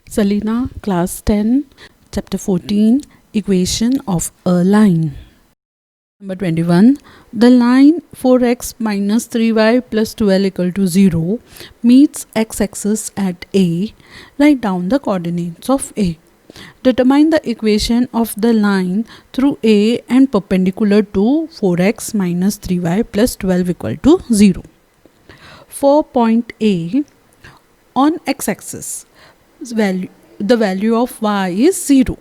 Selena, Class 10, Chapter 14, Equation of a line. Number 21. The line 4x minus 3y plus 12 equal to 0 meets x-axis at A. Write down the coordinates of A. Determine the equation of the line through A and perpendicular to 4x minus 3y plus 12 equal to 0. For point A, on x-axis, the value of y is 0.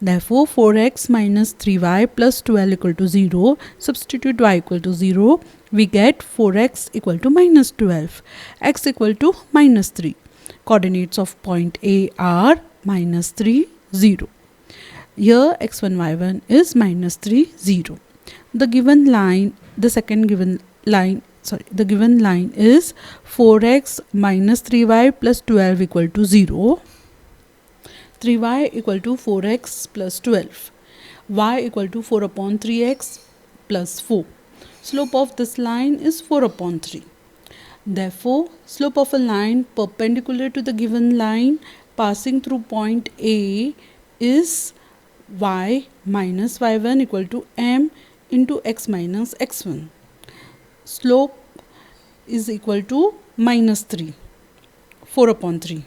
Therefore, 4x minus 3y plus 12 equal to 0. Substitute y equal to 0. We get 4x equal to minus 12. X equal to minus 3. Coordinates of point A are minus 3, 0. Here x1, y1 is minus 3, 0. The given line is 4x minus 3y plus 12 equal to 0. 3y equal to 4x plus 12. Y equal to 4 upon 3x plus 4. Slope of this line is 4 upon 3. Therefore, slope of a line perpendicular to the given line passing through point A is y minus y1 equal to m into x minus x1. Slope is equal to minus 3, 4 upon 3,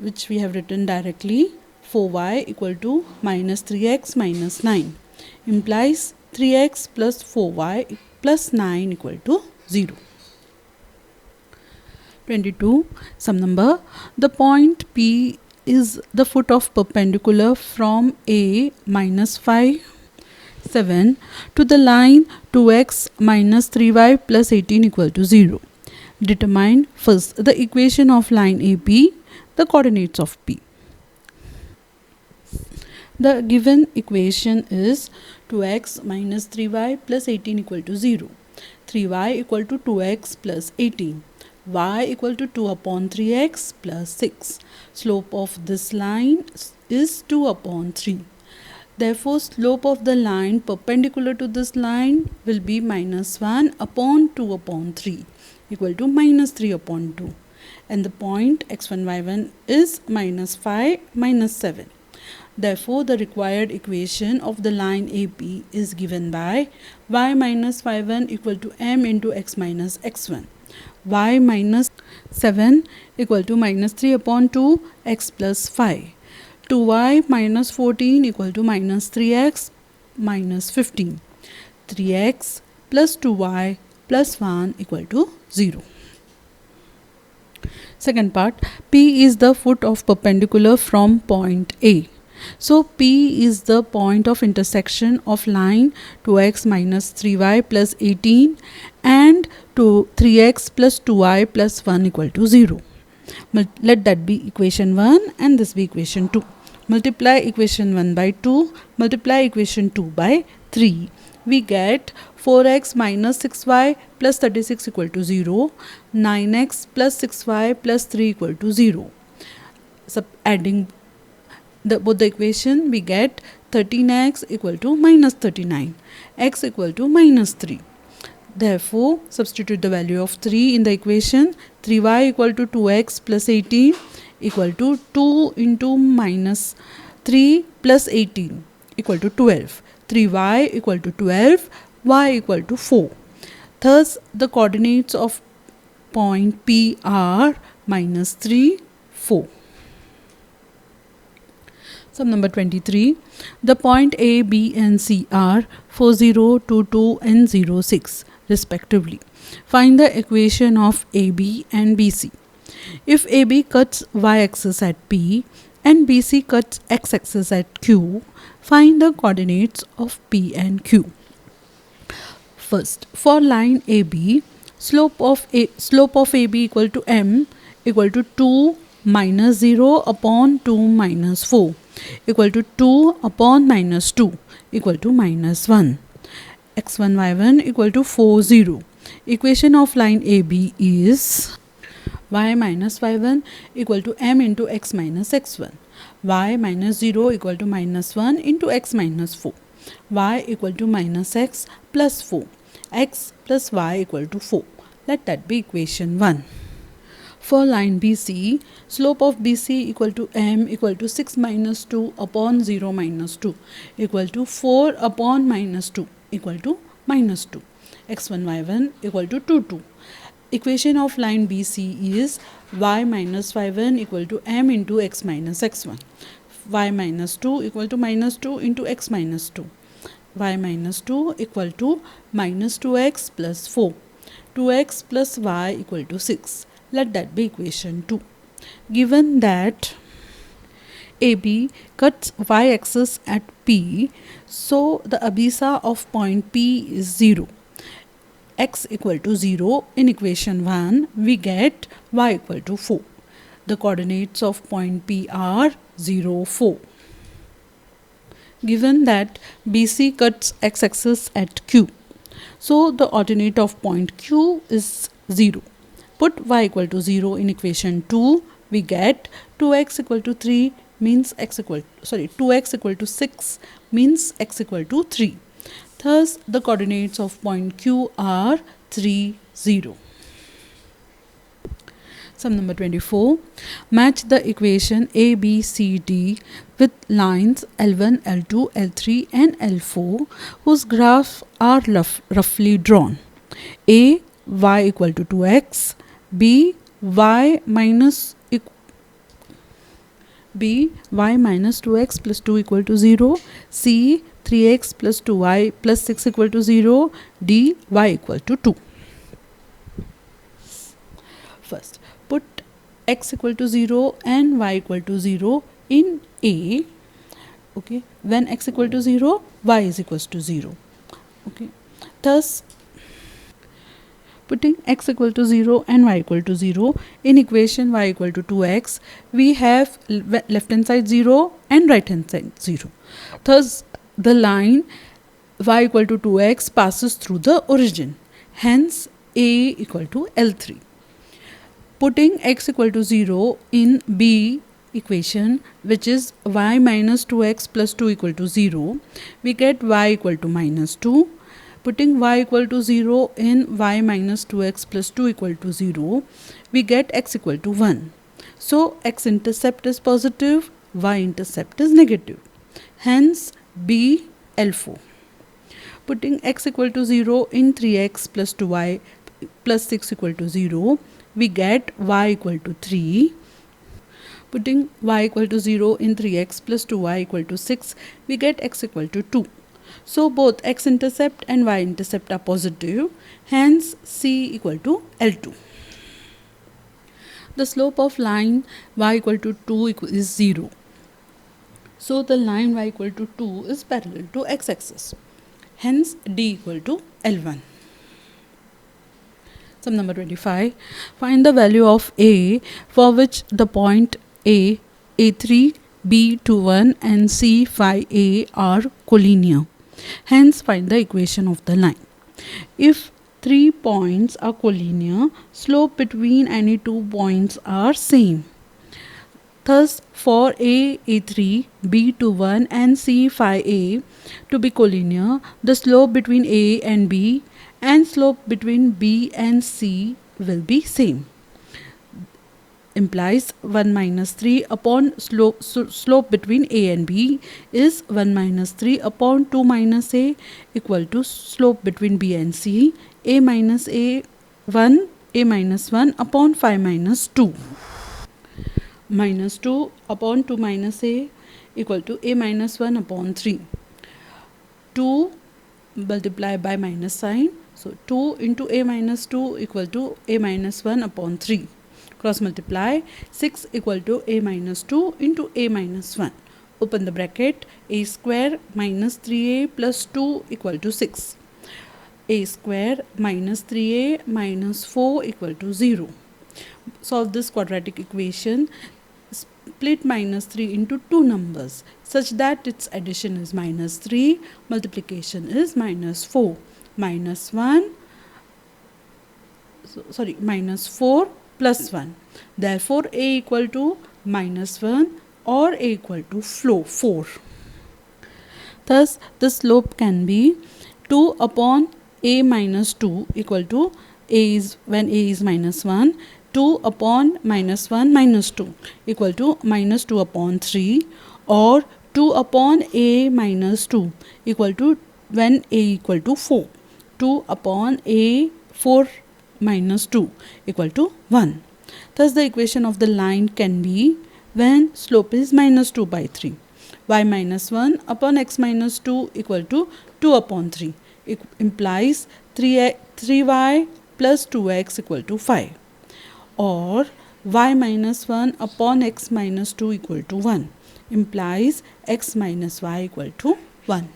which we have written directly. 4y equal to minus 3x minus 9 implies 3x plus 4y plus 9 equal to 0. 22. Some number. The point P is the foot of perpendicular from A minus 5, 7 to the line 2x minus 3y plus 18 equal to 0. Determine first the equation of line AB, the coordinates of P. The given equation is 2x minus 3y plus 18 equal to 0. 3y equal to 2x plus 18. Y equal to 2 upon 3x plus 6. Slope of this line is 2 upon 3. Therefore, slope of the line perpendicular to this line will be minus 1 upon 2 upon 3 equal to minus 3 upon 2. And the point x1, y1 is minus 5, minus 7. Therefore, the required equation of the line AB is given by y minus y1 equal to m into x minus x1. Y minus 7 equal to minus 3 upon 2 x plus 5. 2y minus 14 equal to minus 3x minus 15. 3x plus 2y plus 1 equal to 0. Second part, P is the foot of perpendicular from point A. So P is the point of intersection of line 2x minus 3y plus 18 and 3x plus 2y plus 1 equal to 0. Let that be equation 1 and this be equation 2. Multiply equation 1 by 2, multiply equation 2 by 3. We get 4x minus 6y plus 36 equal to 0, 9x plus 6y plus 3 equal to 0. Adding both the equation, we get 13x equal to minus 39, x equal to minus 3. Therefore, substitute the value of 3 in the equation. 3y equal to 2x plus 18 equal to 2 into minus 3 plus 18 equal to 12. 3y equal to 12, y equal to 4. Thus, the coordinates of point P are minus 3, 4. Sum number 23. The point A, B and C are 40, 22 and 06 respectively. Find the equation of AB and BC. If AB cuts y-axis at P and BC cuts x-axis at Q, find the coordinates of P and Q. First, for line AB, slope of AB equal to m equal to 2 minus 0 upon 2 minus 4 equal to 2 upon minus 2 equal to minus 1. x1, y1 equal to 4, 0. Equation of line AB is y minus y1 equal to m into x minus x1. Y minus 0 equal to minus 1 into x minus 4. Y equal to minus x plus 4. X plus y equal to 4. Let that be equation 1. For line BC, slope of BC equal to m equal to 6 minus 2 upon 0 minus 2 equal to 4 upon minus 2 equal to minus 2. X1 y1 equal to 2 2. Equation of line BC is y minus y1 equal to m into x minus x1. Y minus 2 equal to minus 2 into x minus 2. Y minus 2 equal to minus 2x plus 4. 2x plus y equal to 6. Let that be equation 2. Given that AB cuts y-axis at P, so the abscissa of point P is 0. X equal to 0 in equation 1, we get y equal to 4. The coordinates of point P are 0, 4. Given that BC cuts x-axis at Q, so the ordinate of point Q is 0. Put y equal to 0 in equation 2, we get 2x equal to 3 means 2x equal to 6 means x equal to 3. Thus, the coordinates of point Q are 3, 0. Sum number 24. Match the equation A, B, C, D with lines L1, L2, L3 and L4 whose graphs are roughly drawn. A, y equal to 2x. B, y minus 2x plus 2 equal to 0. C, 3x plus 2y plus 6 equal to 0. D, y equal to 2. First, put x equal to 0 and y equal to 0 in A. Okay, when x equal to 0, y is equals to 0. Okay, thus putting x equal to 0 and y equal to 0 in equation y equal to 2x, we have left hand side 0 and right hand side 0. Thus, the line y equal to 2x passes through the origin. Hence, A equal to L3. Putting x equal to 0 in B equation, which is y minus 2x plus 2 equal to 0, we get y equal to minus 2. Putting y equal to 0 in y minus 2x plus 2 equal to 0, we get x equal to 1. So, x-intercept is positive, y-intercept is negative. Hence, B, L4. Putting x equal to 0 in 3x plus 2y plus 6 equal to 0, we get y equal to 3. Putting y equal to 0 in 3x plus 2y equal to 6, we get x equal to 2. So both x-intercept and y-intercept are positive. Hence, C equal to L2. The slope of line y equal to 2 is 0. So the line y equal to 2 is parallel to x-axis. Hence, D equal to L1. Sum number 25. Find the value of A for which the point A, A3, B21 and C, phi A are collinear. Hence, find the equation of the line. If 3 points are collinear, slope between any 2 points are same. Thus, for A, A3, B21 and C, phi A to be collinear, the slope between A and B and slope between B and C will be same. Implies 1 minus 3 upon slope between A and B is 1 minus 3 upon 2 minus A equal to slope between B and C, A minus A 1, A minus 1 upon 5 minus 2. Minus 2 upon 2 minus A equal to A minus 1 upon 3. 2 multiplied by minus sign. So 2 into A minus 2 equal to A minus 1 upon 3. Cross multiply, 6 equal to A minus 2 into A minus 1. Open the bracket, A square minus 3A plus 2 equal to 6. A square minus 3A minus 4 equal to 0. Solve this quadratic equation. Split minus 3 into 2 numbers such that its addition is minus 3, multiplication is minus 4. Minus 4 plus 1. Therefore, A equal to minus 1 or A equal to 4. Thus, the slope can be 2 upon A minus 2 equal to A is when A is minus 1. 2 upon minus 1 minus 2 equal to minus 2 upon 3, or 2 upon a minus 2 equal to when a equal to 4. 2 upon a 4 minus 2 equal to 1. Thus the equation of the line can be when slope is minus 2 by 3. Y minus 1 upon x minus 2 equal to 2 upon 3. It implies 3y plus 2x equal to 5. Or y minus 1 upon x minus 2 equal to 1 implies x minus y equal to 1.